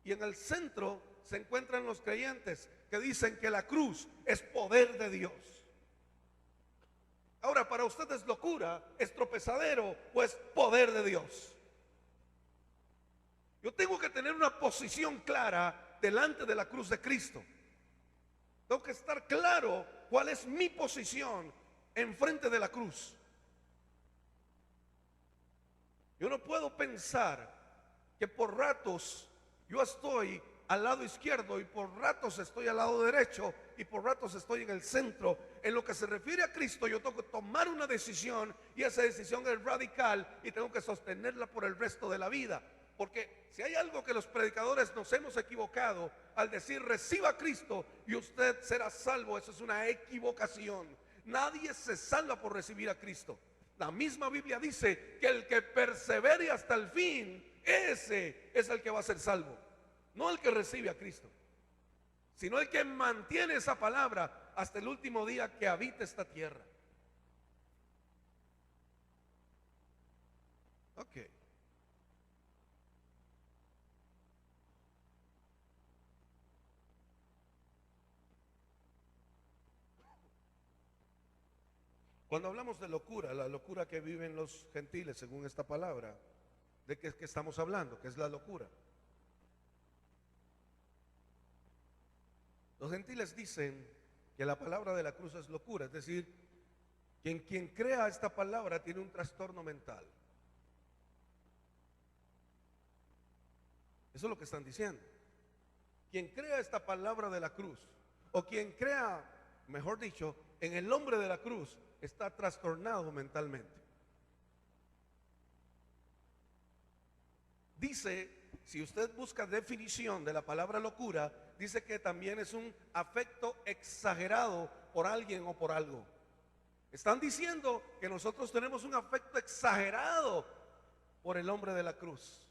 y en el centro se encuentran los creyentes que dicen que la cruz es poder de Dios. Ahora, para usted es locura, es tropezadero o es poder de Dios. Yo tengo que tener una posición clara delante de la cruz de Cristo. Tengo que estar claro cuál es mi posición enfrente de la cruz. Yo no puedo pensar que por ratos yo estoy al lado izquierdo y por ratos estoy al lado derecho y por ratos estoy en el centro. En lo que se refiere a Cristo, yo tengo que tomar una decisión y esa decisión es radical y tengo que sostenerla por el resto de la vida. Porque si hay algo que los predicadores nos hemos equivocado al decir reciba a Cristo y usted será salvo, eso es una equivocación. Nadie se salva por recibir a Cristo. La misma Biblia dice que el que persevere hasta el fin, ese es el que va a ser salvo. No el que recibe a Cristo, sino el que mantiene esa palabra hasta el último día que habita esta tierra. Ok. Cuando hablamos de locura, la locura que viven los gentiles, según esta palabra, ¿de qué estamos hablando? ¿Qué es la locura? Los gentiles dicen que la palabra de la cruz es locura, es decir, quien crea esta palabra tiene un trastorno mental. Eso es lo que están diciendo. Quien crea esta palabra de la cruz, o quien crea, mejor dicho, en el nombre de la cruz, está trastornado mentalmente. Dice, si usted busca definición de la palabra locura, dice que también es un afecto exagerado por alguien o por algo. Están diciendo que nosotros tenemos un afecto exagerado por el hombre de la cruz.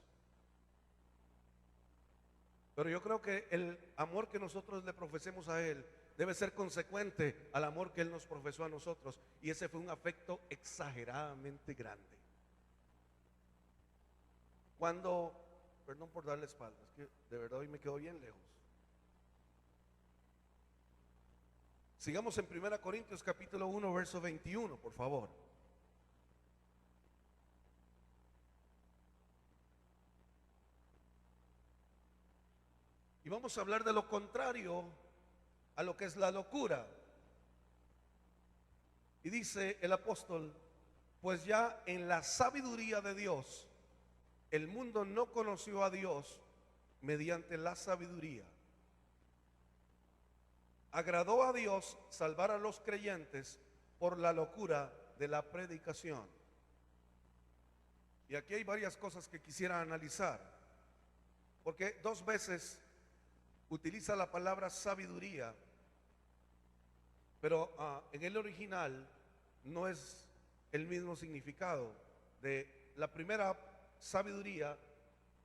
Pero yo creo que el amor que nosotros le profesemos a Él debe ser consecuente al amor que Él nos profesó a nosotros. Y ese fue un afecto exageradamente grande. Cuando, perdón por darle espalda, es que de verdad hoy me quedo bien lejos. Sigamos en 1 Corintios capítulo 1, verso 21, por favor. Y vamos a hablar de lo contrario a lo que es la locura. Y dice el apóstol, pues ya en la sabiduría de Dios, el mundo no conoció a Dios mediante la sabiduría. Agradó a Dios salvar a los creyentes por la locura de la predicación. Y aquí hay varias cosas que quisiera analizar, porque dos veces utiliza la palabra sabiduría, pero en el original no es el mismo significado de la primera sabiduría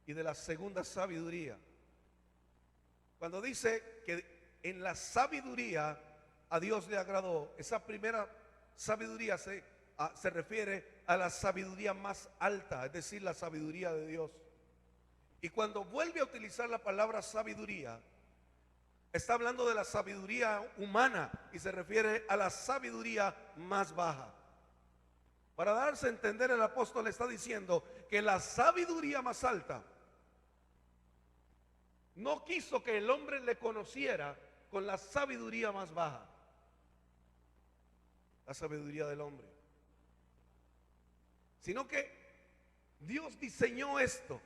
y de la segunda sabiduría. Cuando dice que en la sabiduría a Dios le agradó, esa primera sabiduría se refiere a la sabiduría más alta, es decir, la sabiduría de Dios. Y cuando vuelve a utilizar la palabra sabiduría, está hablando de la sabiduría humana y se refiere a la sabiduría más baja. Para darse a entender, el apóstol está diciendo que la sabiduría más alta no quiso que el hombre le conociera con la sabiduría más baja, la sabiduría del hombre, sino que Dios diseñó esto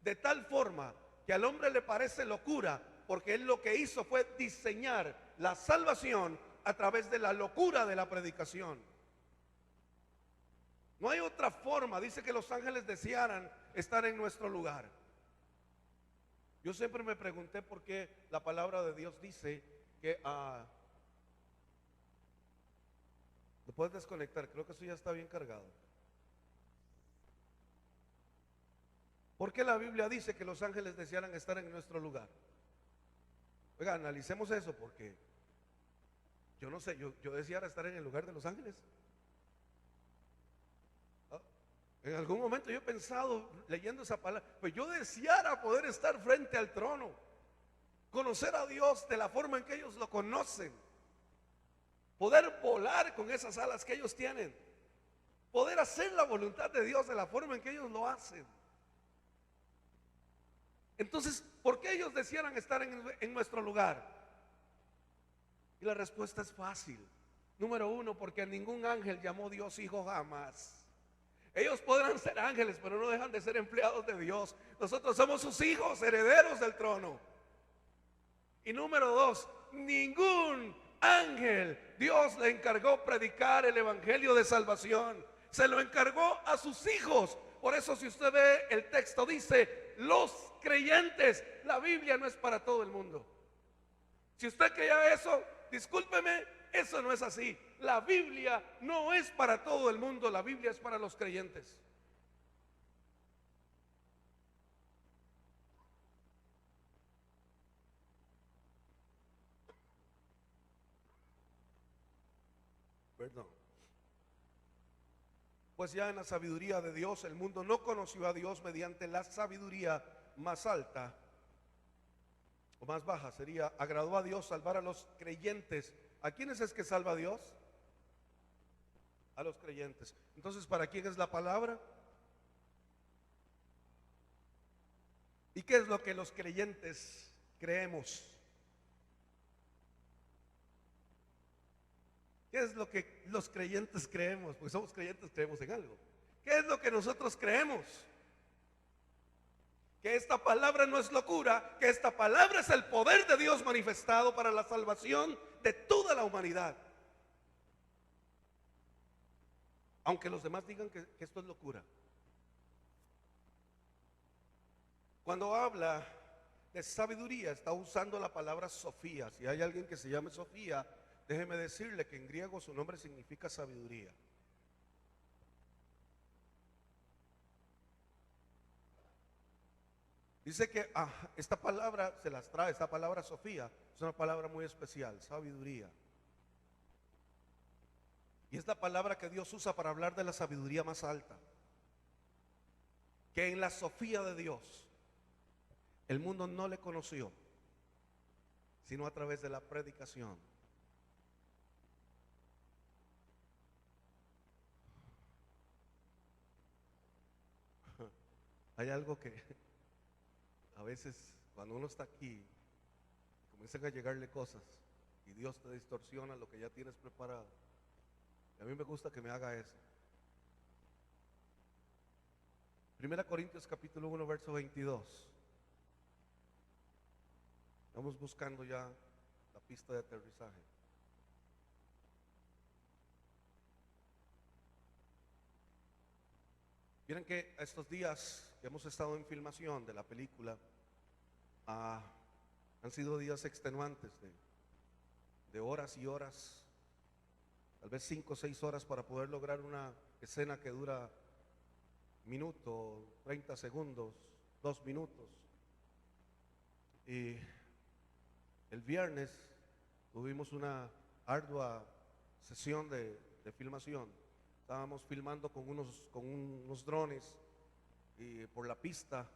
de tal forma que al hombre le parece locura, porque él lo que hizo fue diseñar la salvación a través de la locura de la predicación. No hay otra forma. Dice que los ángeles desearan estar en nuestro lugar. Yo siempre me pregunté por qué la palabra de Dios dice que lo puedes desconectar, creo que eso ya está bien cargado. ¿Por qué la Biblia dice que los ángeles desearan estar en nuestro lugar? Oiga, analicemos eso, porque yo no sé, yo deseara estar en el lugar de los ángeles. En algún momento yo he pensado, leyendo esa palabra, pues yo deseara poder estar frente al trono, conocer a Dios de la forma en que ellos lo conocen, poder volar con esas alas que ellos tienen, poder hacer la voluntad de Dios de la forma en que ellos lo hacen. Entonces, ¿por qué ellos desearan estar en nuestro lugar? Y la respuesta es fácil. Número uno, porque a ningún ángel llamó Dios hijo jamás. Ellos podrán ser ángeles, pero no dejan de ser empleados de Dios. Nosotros somos sus hijos, herederos del trono. Y número dos, ningún ángel Dios le encargó predicar el evangelio de salvación. Se lo encargó a sus hijos. Por eso, si usted ve el texto, dice los creyentes. La Biblia no es para todo el mundo. Si usted creía eso, discúlpeme, eso no es así. La Biblia no es para todo el mundo, la Biblia es para los creyentes. Perdón. Pues ya en la sabiduría de Dios, el mundo no conoció a Dios mediante la sabiduría más alta o más baja. Sería, agradó a Dios salvar a los creyentes. ¿A quiénes es que salva a Dios? A los creyentes. Entonces, ¿para quién es la palabra? ¿Y qué es lo que los creyentes creemos? ¿Qué es lo que los creyentes creemos? Pues somos creyentes, creemos en algo. ¿Qué es lo que nosotros creemos? Que esta palabra no es locura, que esta palabra es el poder de Dios manifestado para la salvación de toda la humanidad. Aunque los demás digan que esto es locura. Cuando habla de sabiduría, está usando la palabra Sofía. Si hay alguien que se llame Sofía, déjeme decirle que en griego su nombre significa sabiduría. Dice que esta palabra se las trae, esta palabra Sofía, es una palabra muy especial, sabiduría. Y es la palabra que Dios usa para hablar de la sabiduría más alta. Que en la Sofía de Dios, el mundo no le conoció, sino a través de la predicación. Hay algo que a veces cuando uno está aquí, comienzan a llegarle cosas y Dios te distorsiona lo que ya tienes preparado. Y a mí me gusta que me haga eso. Primera Corintios capítulo 1 verso 22. Estamos buscando ya la pista de aterrizaje. Miren que estos días que hemos estado en filmación de la película, han sido días extenuantes de horas y horas, tal vez 5 o 6 horas para poder lograr una escena que dura minuto, 30 segundos, 2 minutos. Y el viernes tuvimos una ardua sesión de filmación. Estábamos filmando con unos drones y por la pista.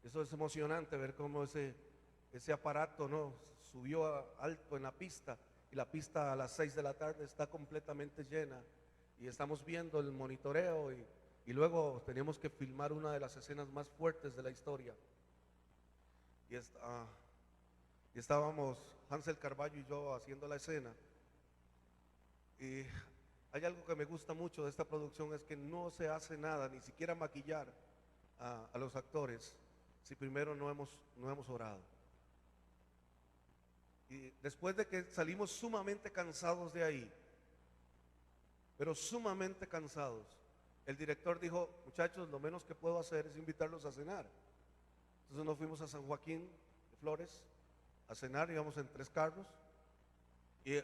Eso es emocionante ver cómo ese aparato, ¿no?, subió alto en la pista, y la pista a las 6 de la tarde está completamente llena y estamos viendo el monitoreo y luego teníamos que filmar una de las escenas más fuertes de la historia. Y estábamos Hansel Carballo y yo haciendo la escena. Y hay algo que me gusta mucho de esta producción, es que no se hace nada, ni siquiera maquillar a los actores, si primero no hemos orado. Y después de que salimos sumamente cansados de ahí, pero sumamente cansados, el director dijo: muchachos, lo menos que puedo hacer es invitarlos a cenar. Entonces nos fuimos a San Joaquín de Flores a cenar, íbamos en 3 carros, y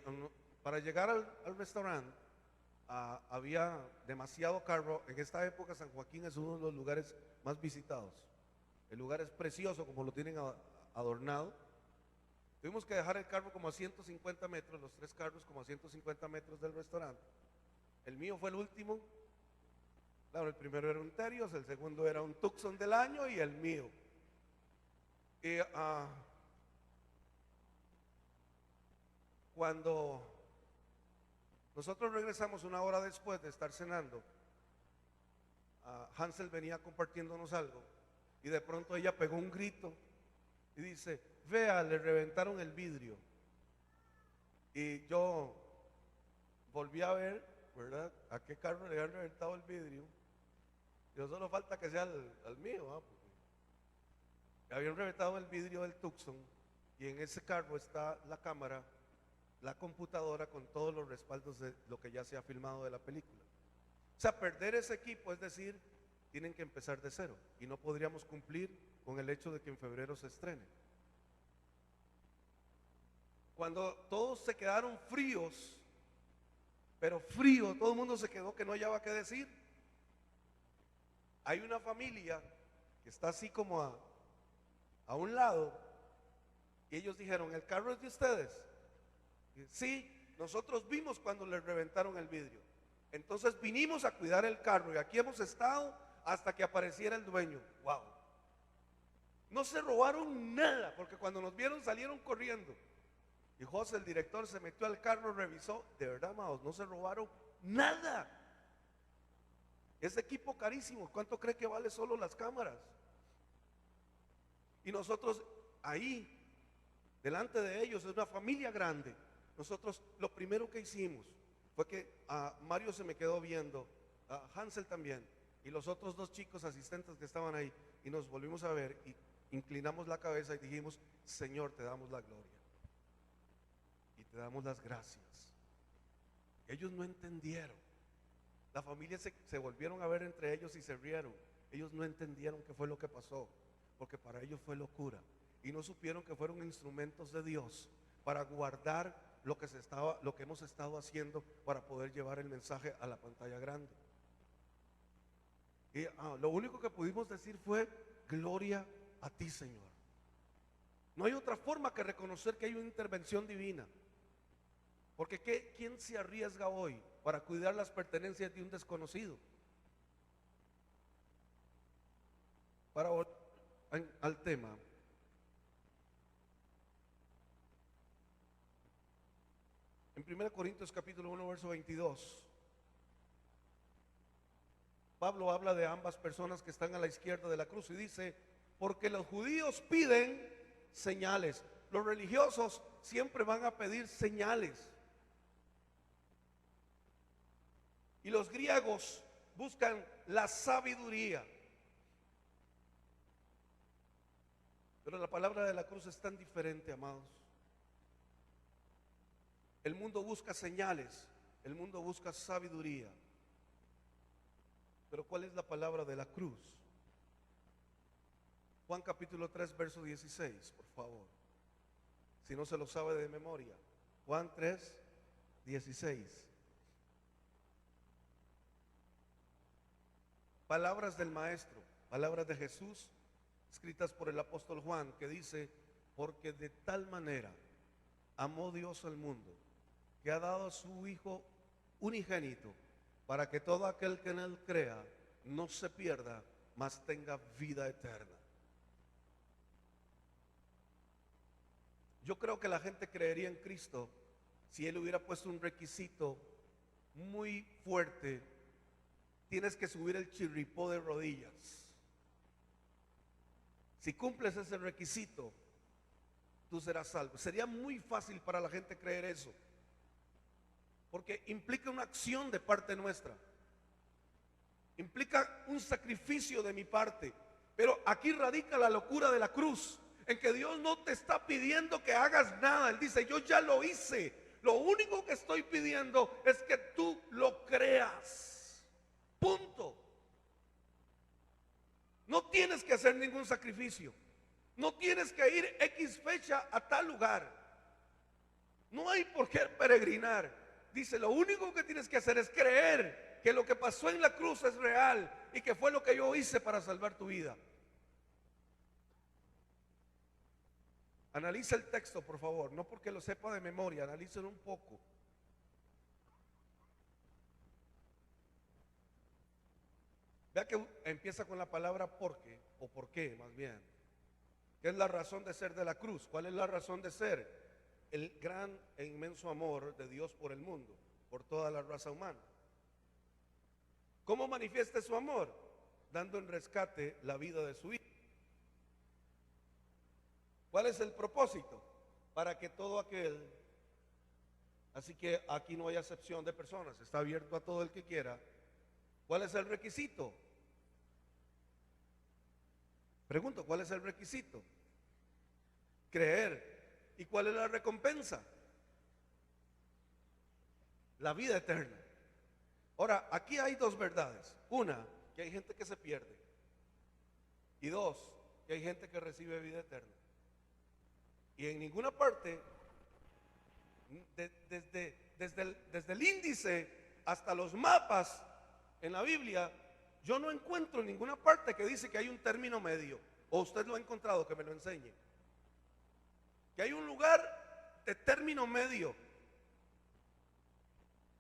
para llegar al restaurante había demasiado carro. En esta época San Joaquín es uno de los lugares más visitados. El lugar es precioso como lo tienen adornado. Tuvimos que dejar el carro como a 150 metros, los 3 carros como a 150 metros del restaurante. El mío fue el último Claro, el primero era un Terios, el segundo era un Tucson del año y el mío. Y cuando nosotros regresamos una hora después de estar cenando, Hansel venía compartiéndonos algo y de pronto ella pegó un grito y dice: vea, le reventaron el vidrio. Y yo volví a ver, ¿verdad?, a qué carro le habían reventado el vidrio. Y no solo falta que sea al mío, porque le habían reventado el vidrio del Tucson y en ese carro está la cámara, la computadora con todos los respaldos de lo que ya se ha filmado de la película. O sea, perder ese equipo, es decir, tienen que empezar de cero y no podríamos cumplir con el hecho de que en febrero se estrene. Cuando todos se quedaron fríos, pero frío, todo el mundo se quedó que no hallaba qué decir. Hay una familia que está así como a un lado y ellos dijeron: ¿el carro es de ustedes? Y, sí, nosotros vimos cuando les reventaron el vidrio. Entonces vinimos a cuidar el carro y aquí hemos estado hasta que apareciera el dueño. Wow. No se robaron nada, porque cuando nos vieron salieron corriendo. Y José, el director, se metió al carro, revisó. De verdad, amados, no se robaron nada. Ese equipo carísimo, ¿cuánto cree que vale solo las cámaras? Y nosotros ahí, delante de ellos, es una familia grande. Nosotros lo primero que hicimos fue que Mario se me quedó viendo, Hansel también, y los otros dos chicos asistentes que estaban ahí, y nos volvimos a ver y inclinamos la cabeza y dijimos: Señor, te damos la gloria y te damos las gracias. Ellos no entendieron. La familia se volvieron a ver entre ellos y se rieron. Ellos no entendieron qué fue lo que pasó, porque para ellos fue locura y no supieron que fueron instrumentos de Dios para guardar lo que hemos estado haciendo para poder llevar el mensaje a la pantalla grande. Y lo único que pudimos decir fue: gloria a ti, Señor. No hay otra forma que reconocer que hay una intervención divina. Porque ¿quién se arriesga hoy para cuidar las pertenencias de un desconocido? Para al tema. En 1 Corintios capítulo 1 verso 22, Pablo habla de ambas personas que están a la izquierda de la cruz y dice: porque los judíos piden señales. Los religiosos siempre van a pedir señales. Y los griegos buscan la sabiduría. Pero la palabra de la cruz es tan diferente, amados. El mundo busca señales, el mundo busca sabiduría. Pero ¿cuál es la palabra de la cruz? Juan capítulo 3 verso 16, por favor. Si no se lo sabe de memoria. Juan 3, 16. Palabras del Maestro, palabras de Jesús, escritas por el apóstol Juan, que dice: porque de tal manera amó Dios al mundo, que ha dado a su Hijo unigénito, para que todo aquel que en él crea no se pierda, mas tenga vida eterna. Yo creo que la gente creería en Cristo si Él hubiera puesto un requisito muy fuerte: tienes que subir el chirripó de rodillas. Si cumples ese requisito, tú serás salvo. Sería muy fácil para la gente creer eso, porque implica una acción de parte nuestra, implica un sacrificio de mi parte. Pero aquí radica la locura de la cruz, en que Dios no te está pidiendo que hagas nada. Él dice: yo ya lo hice, lo único que estoy pidiendo es que tú lo creas. Punto. No tienes que hacer ningún sacrificio, no tienes que ir X fecha a tal lugar, no hay por qué peregrinar. Dice: lo único que tienes que hacer es creer que lo que pasó en la cruz es real y que fue lo que yo hice para salvar tu vida. Analiza el texto, por favor, no porque lo sepa de memoria, analícelo un poco. Vea que empieza con la palabra porque, o por qué más bien. ¿Qué es la razón de ser de la cruz? ¿Cuál es la razón de ser? El gran e inmenso amor de Dios por el mundo, por toda la raza humana. ¿Cómo manifiesta su amor? Dando en rescate la vida de su hijo. ¿Cuál es el propósito? Para que todo aquel, así que aquí no hay acepción de personas, está abierto a todo el que quiera. ¿Cuál es el requisito? Pregunto, ¿cuál es el requisito? Creer. ¿Y cuál es la recompensa? La vida eterna. Ahora, aquí hay dos verdades. Una, que hay gente que se pierde. Y dos, que hay gente que recibe vida eterna. Y en ninguna parte, desde el índice hasta los mapas en la Biblia, yo no encuentro ninguna parte que dice que hay un término medio. O usted lo ha encontrado, que me lo enseñe. Que hay un lugar de término medio.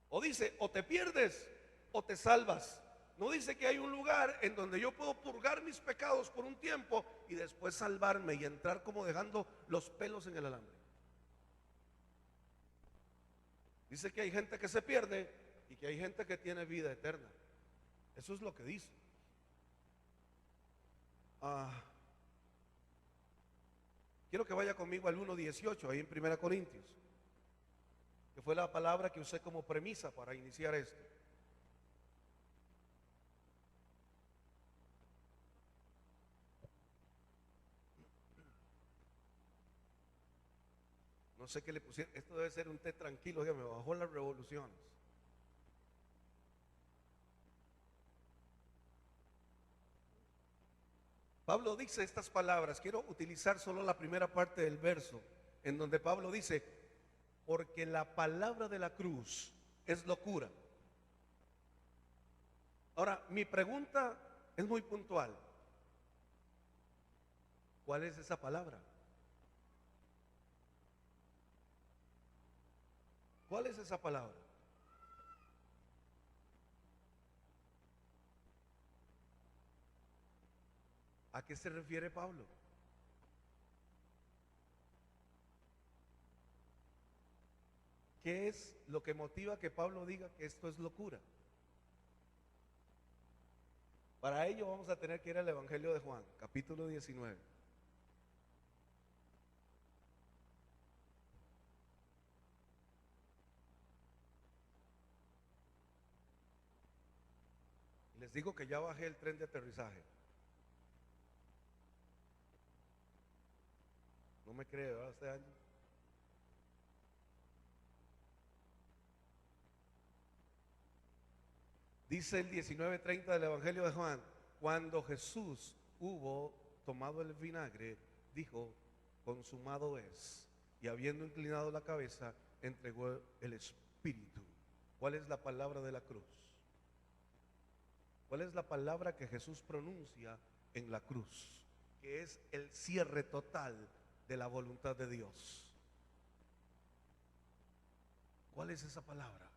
O dice, o te pierdes o te salvas. No dice que hay un lugar en donde yo puedo purgar mis pecados por un tiempo y después salvarme y entrar como dejando los pelos en el alambre. Dice que hay gente que se pierde y que hay gente que tiene vida eterna. Eso es lo que dice. Quiero que vaya conmigo al 1:18, ahí en 1 Corintios, que fue la palabra que usé como premisa para iniciar esto. No sé qué le pusieron, esto debe ser un té tranquilo, que me bajó las revoluciones. Pablo dice estas palabras, quiero utilizar solo la primera parte del verso, en donde Pablo dice, porque la palabra de la cruz es locura. Ahora, mi pregunta es muy puntual. ¿Cuál es esa palabra? ¿Cuál es esa palabra? ¿A qué se refiere Pablo? ¿Qué es lo que motiva que Pablo diga que esto es locura? Para ello vamos a tener que ir al Evangelio de Juan, capítulo 19. Les digo que ya bajé el tren de aterrizaje. No me cree, ¿verdad? Este año. Dice el 19:30 del Evangelio de Juan, cuando Jesús hubo tomado el vinagre, dijo, consumado es. Y habiendo inclinado la cabeza, entregó el Espíritu. ¿Cuál es la palabra de la cruz? ¿Cuál es la palabra que Jesús pronuncia en la cruz? Que es el cierre total de la voluntad de Dios. ¿Cuál es esa palabra?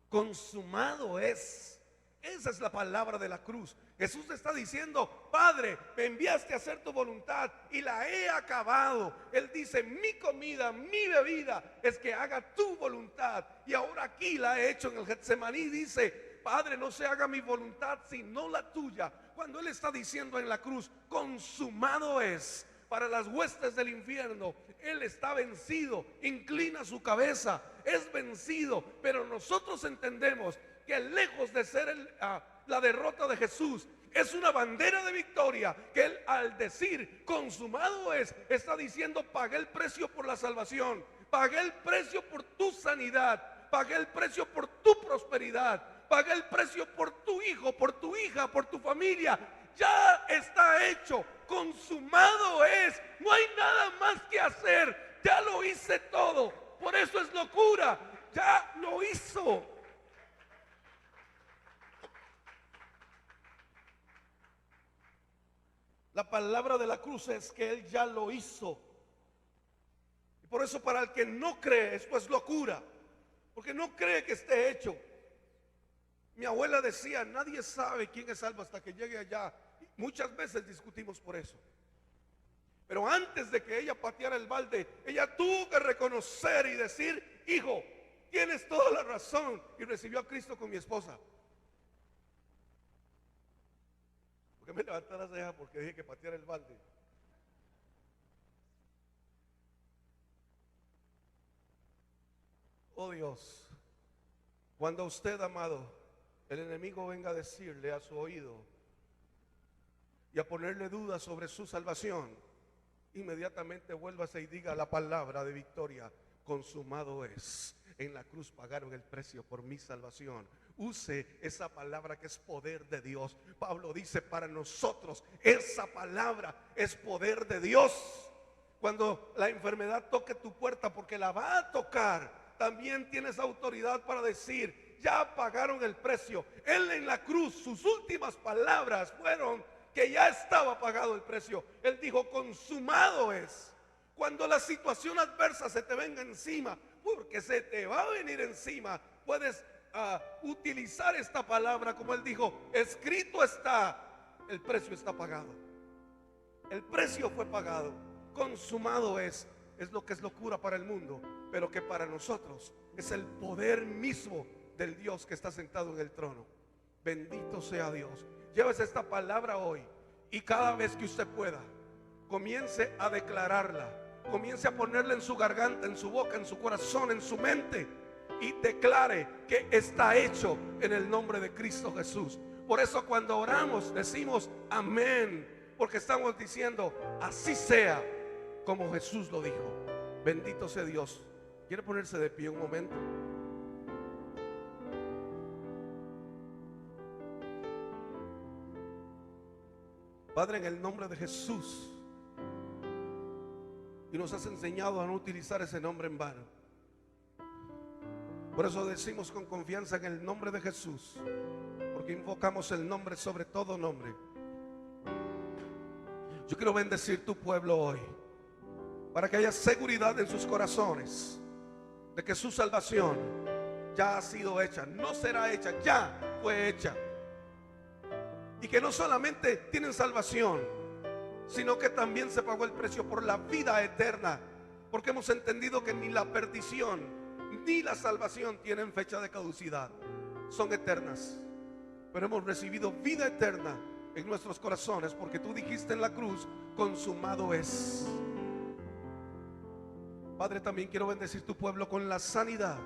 Consumado es. Esa es la palabra de la cruz. Jesús está diciendo, Padre, me enviaste a hacer tu voluntad y la he acabado. Él dice, mi comida, mi bebida es que haga tu voluntad. Y ahora aquí la he hecho en el Getsemaní. Dice, Padre, no se haga mi voluntad sino la tuya. Cuando Él está diciendo en la cruz, consumado es. Para las huestes del infierno, Él está vencido, inclina su cabeza, es vencido. Pero nosotros entendemos que lejos de ser la derrota de Jesús, es una bandera de victoria, que Él al decir consumado es, está diciendo pagué el precio por la salvación, pagué el precio por tu sanidad, pagué el precio por tu prosperidad, pagué el precio por tu hijo, por tu hija, por tu familia. Ya está hecho, consumado es, no hay nada más que hacer, ya lo hice todo. Por eso es locura, ya lo hizo. La palabra de la cruz es que Él ya lo hizo. Y por eso para el que no cree, esto es locura, porque no cree que esté hecho. Mi abuela decía, nadie sabe quién es salvo hasta que llegue allá. Muchas veces discutimos por eso. Pero antes de que ella pateara el balde, ella tuvo que reconocer y decir, hijo, tienes toda la razón. Y recibió a Cristo con mi esposa. ¿Por qué me levanté la ceja? Porque dije que pateara el balde. Oh Dios, cuando usted, amado, el enemigo venga a decirle a su oído y a ponerle dudas sobre su salvación, inmediatamente vuélvase y diga la palabra de victoria: consumado es. En la cruz pagaron el precio por mi salvación. Use esa palabra que es poder de Dios. Pablo dice, para nosotros esa palabra es poder de Dios. Cuando la enfermedad toque tu puerta, porque la va a tocar, también tienes autoridad para decir, ya pagaron el precio. Él en la cruz, sus últimas palabras fueron que ya estaba pagado el precio. Él dijo, consumado es. Cuando la situación adversa se te venga encima, porque se te va a venir encima, puedes utilizar esta palabra como él dijo, escrito está, el precio está pagado. El precio fue pagado, consumado es lo que es locura para el mundo, pero que para nosotros es el poder mismo del Dios que está sentado en el trono. Bendito sea Dios. Llévese esta palabra hoy y cada vez que usted pueda, comience a declararla, comience a ponerla en su garganta, en su boca, en su corazón, en su mente, y declare que está hecho en el nombre de Cristo Jesús. Por eso cuando oramos decimos amén, porque estamos diciendo así sea como Jesús lo dijo. Bendito sea Dios. ¿Quiere ponerse de pie un momento? Padre, en el nombre de Jesús, y nos has enseñado a no utilizar ese nombre en vano. Por eso decimos con confianza en el nombre de Jesús, porque invocamos el nombre sobre todo nombre. Yo quiero bendecir tu pueblo hoy, para que haya seguridad en sus corazones de que su salvación ya ha sido hecha, no será hecha, ya fue hecha. Y que no solamente tienen salvación, sino que también se pagó el precio por la vida eterna, porque hemos entendido que ni la perdición ni la salvación tienen fecha de caducidad, son eternas. Pero hemos recibido vida eterna en nuestros corazones, porque tú dijiste en la cruz, consumado es. Padre, también quiero bendecir tu pueblo con la sanidad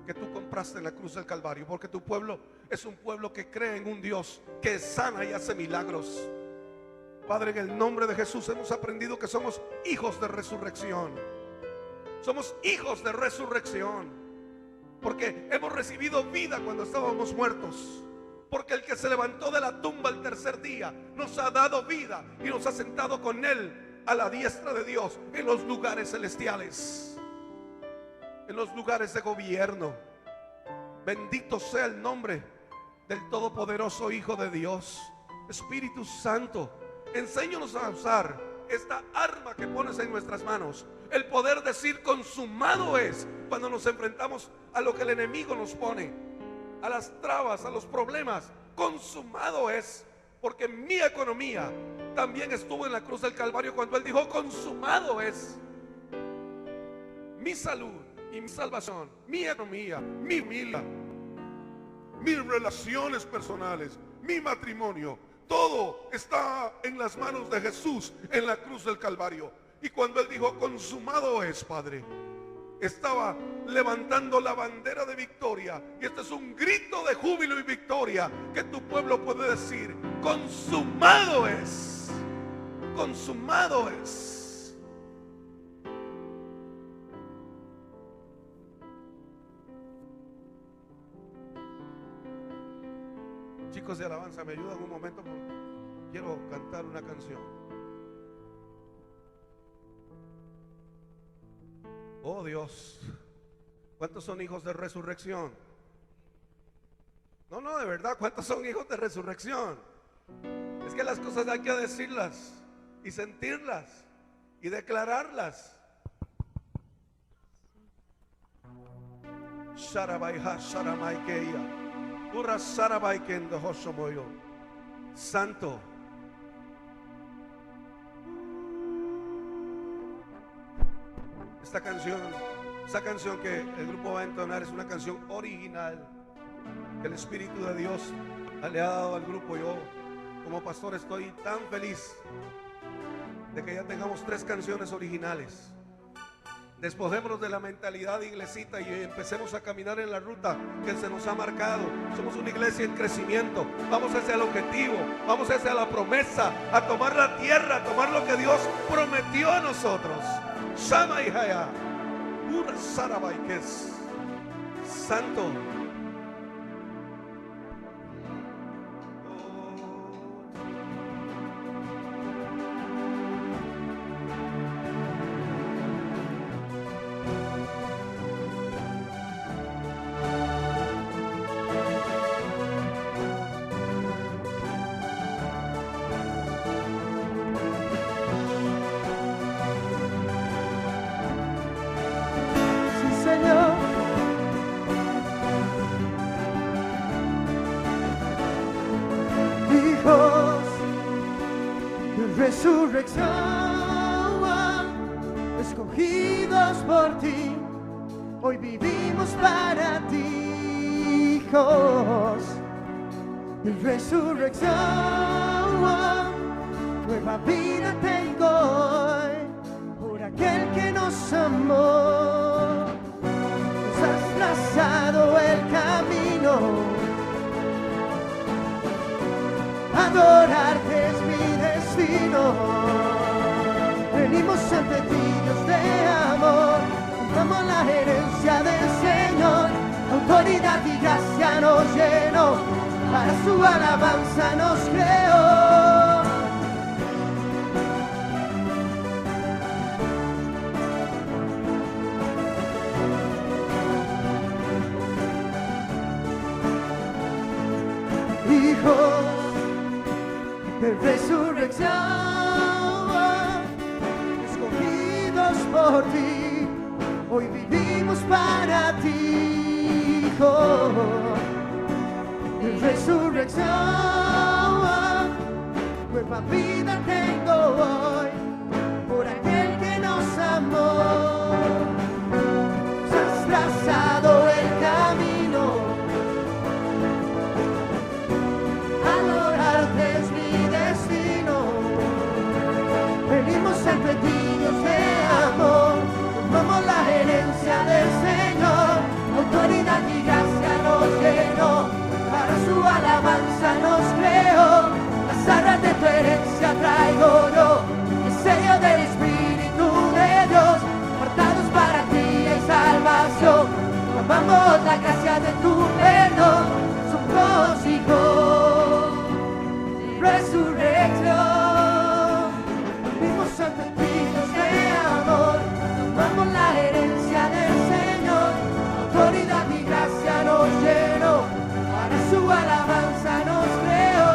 que tú compraste en la cruz del Calvario, porque tu pueblo es un pueblo que cree en un Dios que sana y hace milagros. Padre, en el nombre de Jesús hemos aprendido que somos hijos de resurrección. Somos hijos de resurrección, porque hemos recibido vida cuando estábamos muertos, porque el que se levantó de la tumba el tercer día nos ha dado vida y nos ha sentado con él a la diestra de Dios en los lugares celestiales, en los lugares de gobierno. Bendito sea el nombre del todopoderoso Hijo de Dios. Espíritu Santo, enséñanos a usar esta arma que pones en nuestras manos, el poder decir consumado es cuando nos enfrentamos a lo que el enemigo nos pone, a las trabas, a los problemas. Consumado es, porque mi economía también estuvo en la cruz del Calvario cuando él dijo consumado es. Mi salud y mi salvación, mi economía, mi familia, mis relaciones personales, mi matrimonio, todo está en las manos de Jesús en la cruz del Calvario. Y cuando él dijo consumado es, Padre, estaba levantando la bandera de victoria. Y este es un grito de júbilo y victoria que tu pueblo puede decir: consumado es, consumado es. Chicos de alabanza, me ayudan un momento porque quiero cantar una canción. Oh Dios, ¿cuántos son hijos de resurrección? No, de verdad, ¿cuántos son hijos de resurrección? Es que las cosas hay que decirlas y sentirlas y declararlas. Sharabaija, Sharamaikeya. Ura Sarabai Kendo Hoshomoyo. Santo. Esta canción que el grupo va a entonar es una canción original que el Espíritu de Dios le ha dado al grupo. Yo como pastor estoy tan feliz de que ya tengamos 3 canciones originales. Despojémonos de la mentalidad de iglesita y empecemos a caminar en la ruta que se nos ha marcado. Somos una iglesia en crecimiento. Vamos hacia el objetivo, vamos hacia la promesa, a tomar la tierra, a tomar lo que Dios prometió a nosotros. Shama y Haya, Ura Sarabaikes, Santo. Resurrección, escogidos por ti, hoy vivimos para ti, hijos de resurrección, nueva vida tengo hoy, por aquel que nos amó, nos has trazado el camino, adorarte es mi destino. Venimos ante ti, Dios de amor, damos la herencia del Señor, autoridad y gracia nos llenó, para su alabanza nos creó. Hijos de resurrección, escogidos por ti, hoy vivimos para ti, hijo de resurrección, nueva vida tengo hoy, por aquel que nos amó, nos has trazado el camino, adorarte es mi destino. Venimos ante ti, Dios de amor, tomamos la herencia del Señor, autoridad y gracia nos llenó, para su alabanza nos creó, las arras de tu herencia traigo yo, el sello del Espíritu de Dios, apartados para ti hay salvación, tomamos la gracia de tu perdón, somos hijos de resurrección. Vivimos ante ti, Dios de amor, tomamos la herencia del Señor, autoridad y gracia nos llenó, para su alabanza nos creó.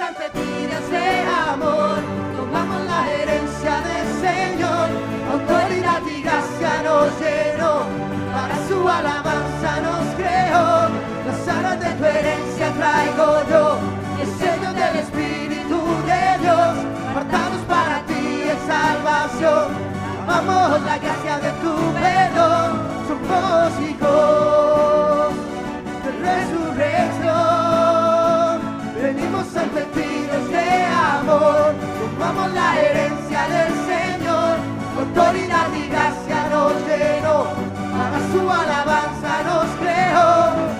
Ante ti, Dios de amor, tomamos la herencia alabanza nos creó. Las alas de tu herencia traigo yo, el sello del Espíritu de Dios, apartados para ti en salvación. Amamos la gracia de tu perdón, somos hijos de resurrección. Venimos ante ti, Dios de amor, tomamos la herencia del Señor, autoridad y gracia nos llenó, para su alabanza nos creó.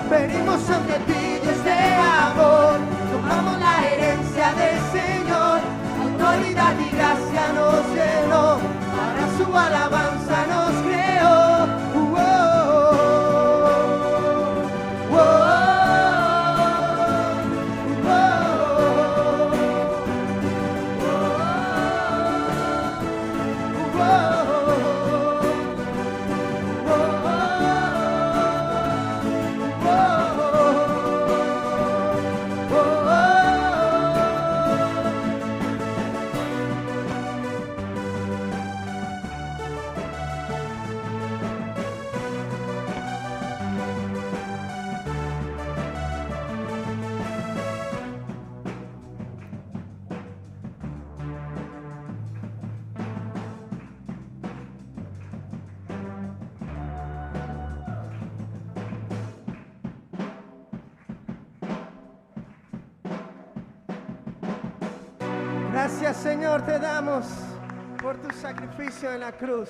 Venimos ante ti, Dios de amor, tomamos la herencia del Señor, autoridad y gracia nos llenó, para su alabanza nos creó. Gracias, Señor, te damos por tu sacrificio en la cruz.